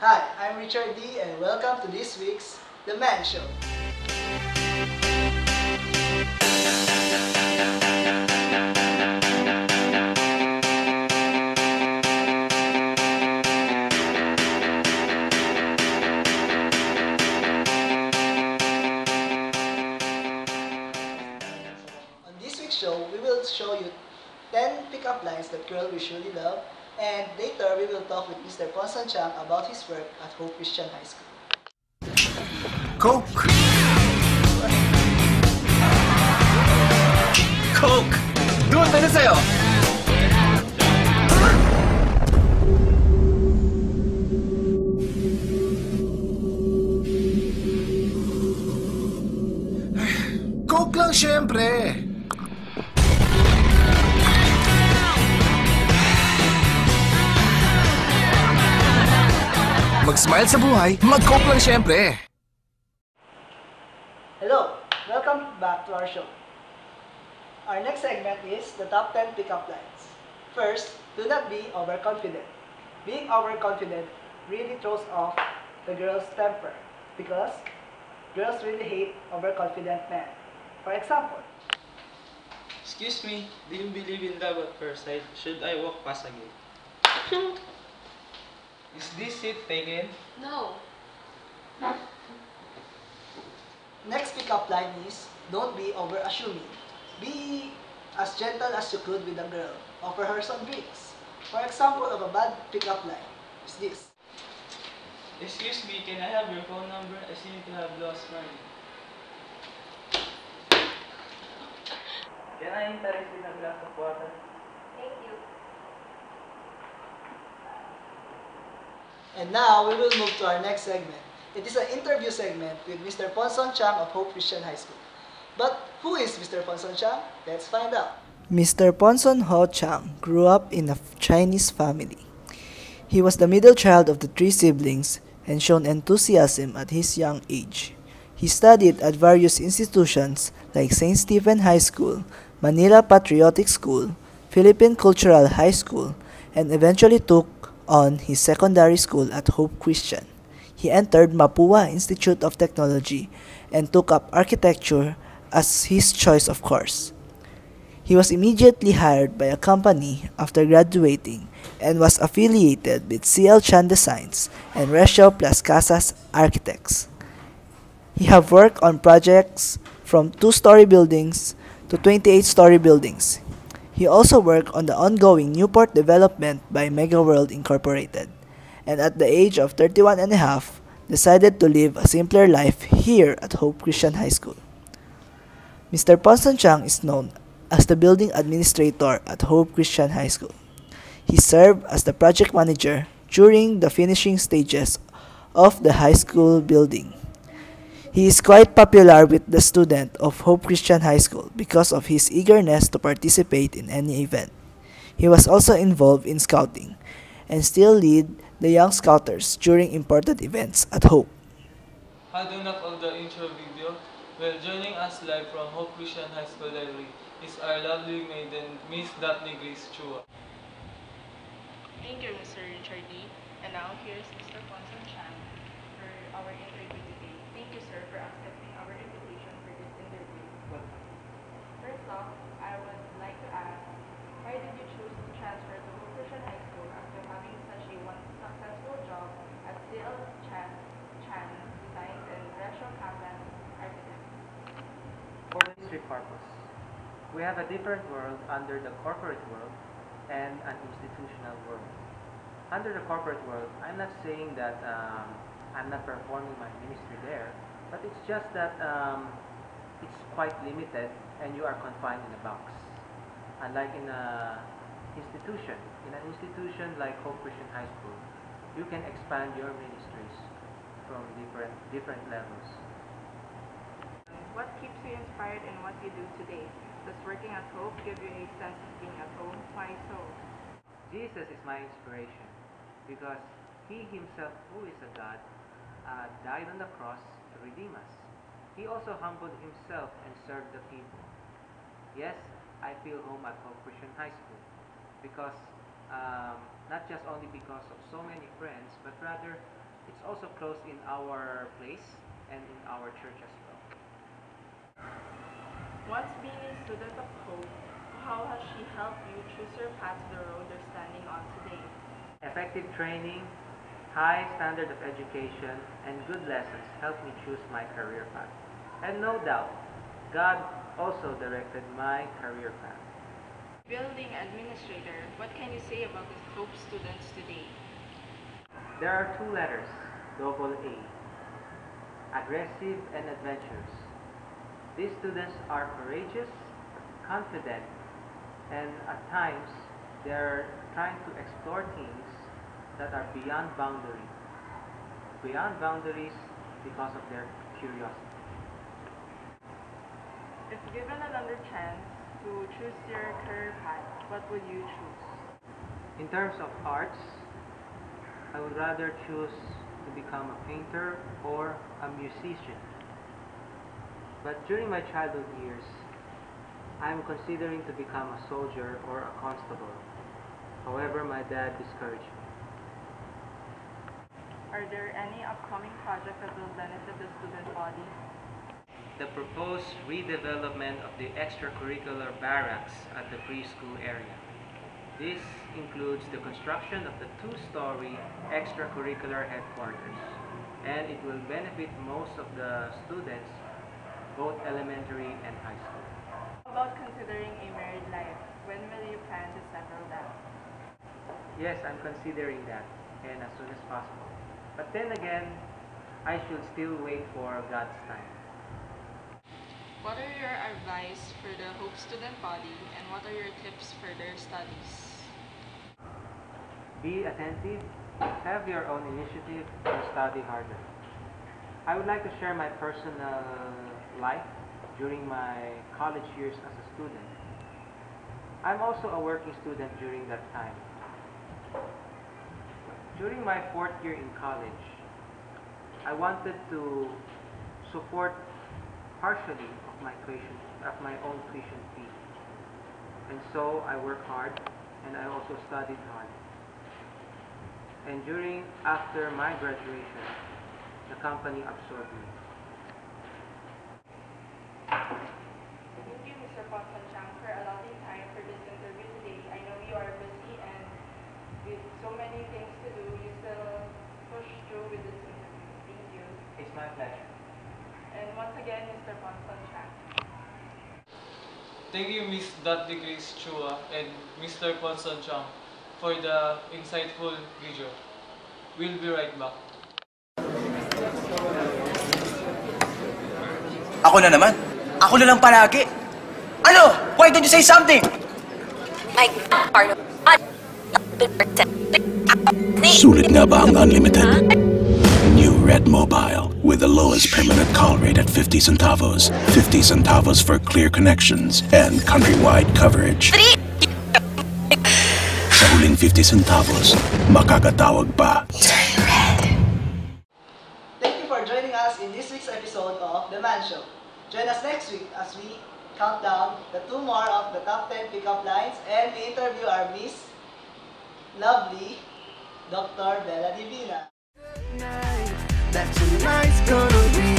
Hi, I'm Richard D and welcome to this week's The Man Show. On this week's show, we will show you 10 pickup lines that girls usually love, and later we will talk with Mr. Ponson Chang about his work at Hope Christian High School. Coke! Coke! Doon, pwede sa'yo! Coke lang syempre! Mag-smile sa buhay, mag-coke lang syempre! Hello, welcome back to our show. Our next segment is the top 10 pickup lines. First, do not be overconfident. Being overconfident really throws off the girl's temper because girls really hate overconfident men. For example, Excuse me, do you believe in love at first sight? Should I walk past again? Is this seat taken? No. next pickup line is don't be over-assuming. Be as gentle as you could with a girl. Offer her some drinks. For example of a bad pickup line is this. Excuse me, can I have your phone number? I seem to have lost mine. Can I interest in a glass of water? Thank you. And now we will move to our next segment. It is an interview segment with Mr. Ponson Chang of Hope Christian High School. But who is Mr. Ponson Chang? Let's find out. Mr. Ponson Ho Chang grew up in a Chinese family. He was the middle child of the three siblings and shown enthusiasm at his young age. He studied at various institutions like St. Stephen High School, Manila Patriotic School, Philippine Cultural High School, and eventually took on his secondary school at Hope Christian. He entered Mapua Institute of Technology and took up architecture as his choice of course. He was immediately hired by a company after graduating and was affiliated with CL Chan Designs and Recio Plus Casas Architects. He have worked on projects from 2-story buildings to 28-story buildings. He also worked on the ongoing Newport development by Megaworld Incorporated, and at the age of 31 and a half, decided to live a simpler life here at Hope Christian High School. Mr. Ponson Chang is known as the Building Administrator at Hope Christian High School. He served as the project manager during the finishing stages of the high school building. He is quite popular with the students of Hope Christian High School because of his eagerness to participate in any event. He was also involved in scouting and still lead the young scouters during important events at Hope. Had enough of the intro video? Well, joining us live from Hope Christian High School Library is our lovely maiden, Miss Daphne Grace Chua. Thank you, Mr. Richard D. And now here's Mr. Ponson Chang for our interview today. Thank you, sir, for accepting our invitation for this interview. First off, I would like to ask, why did you choose to transfer to Hope Christian High School after having such a once successful job at CL Chan Designs and Recio Campus Architects? For the history purpose, we have a different world under the corporate world and an institutional world. Under the corporate world, I'm not saying that I'm not performing my ministry there, but it's just that it's quite limited and you are confined in a box. Unlike in an institution like Hope Christian High School, you can expand your ministries from different levels. What keeps you inspired in what you do today? Does working at Hope give you a sense of being at home? Why so? Jesus is my inspiration because He Himself, who is a God, died on the cross to redeem us. He also humbled Himself and served the people. Yes, I feel home at Hope Christian High School because not just only because of so many friends, but rather it's also close in our place and in our church as well. Once being a student of Hope, how has she helped you choose your path to the road you're standing on today? Effective training, high standard of education, and good lessons helped me choose my career path. And no doubt, God also directed my career path. Building Administrator, what can you say about the Hope students today? There are two letters, double A, aggressive and adventurous. These students are courageous, confident, and at times they're trying to explore things that are beyond boundaries because of their curiosity. If given another chance to choose your career path, what would you choose? In terms of arts, I would rather choose to become a painter or a musician. But during my childhood years, I'm considering to become a soldier or a constable. However, my dad discouraged me. Are there any upcoming projects that will benefit the student body? The proposed redevelopment of the extracurricular barracks at the preschool area. This includes the construction of the two-story extracurricular headquarters, and it will benefit most of the students, both elementary and high school. How about considering a married life? When will you plan to settle down? Yes, I'm considering that, and as soon as possible. But then again, I should still wait for God's time. What are your advice for the Hope student body, and what are your tips for their studies? Be attentive, have your own initiative, and study harder. I would like to share my personal life during my college years as a student. I'm also a working student during that time. During my 4th year in college, I wanted to support partially of my own tuition fee. And so I worked hard and I also studied hard. And after my graduation, the company absorbed me. Thank you, Mr. Ponson Chang, for allotting time for this interview today. I know you are busy and with so many things to do, you still push through with this interview. Thank you. It's my pleasure. And once again, Mr. Ponson Chang. Thank you, Ms. Degrees Chua and Mr. Ponson Chang for the insightful video. We'll be right back. Ako na naman. Ako na lang palagi. Ano? Why don't you say something? Sulit nga ba ang unlimited? New Red Mobile with the lowest permanent call rate at 50 centavos. 50 centavos for clear connections and countrywide coverage. Sa huling 50 centavos, makakatawag pa. Thank you for joining us in this week's episode of The Man Show. Join us next week as we count down the 2 more of the top 10 pickup lines and we interview our Miss Lovely, Dr. Bella Divina. That tonight's gonna be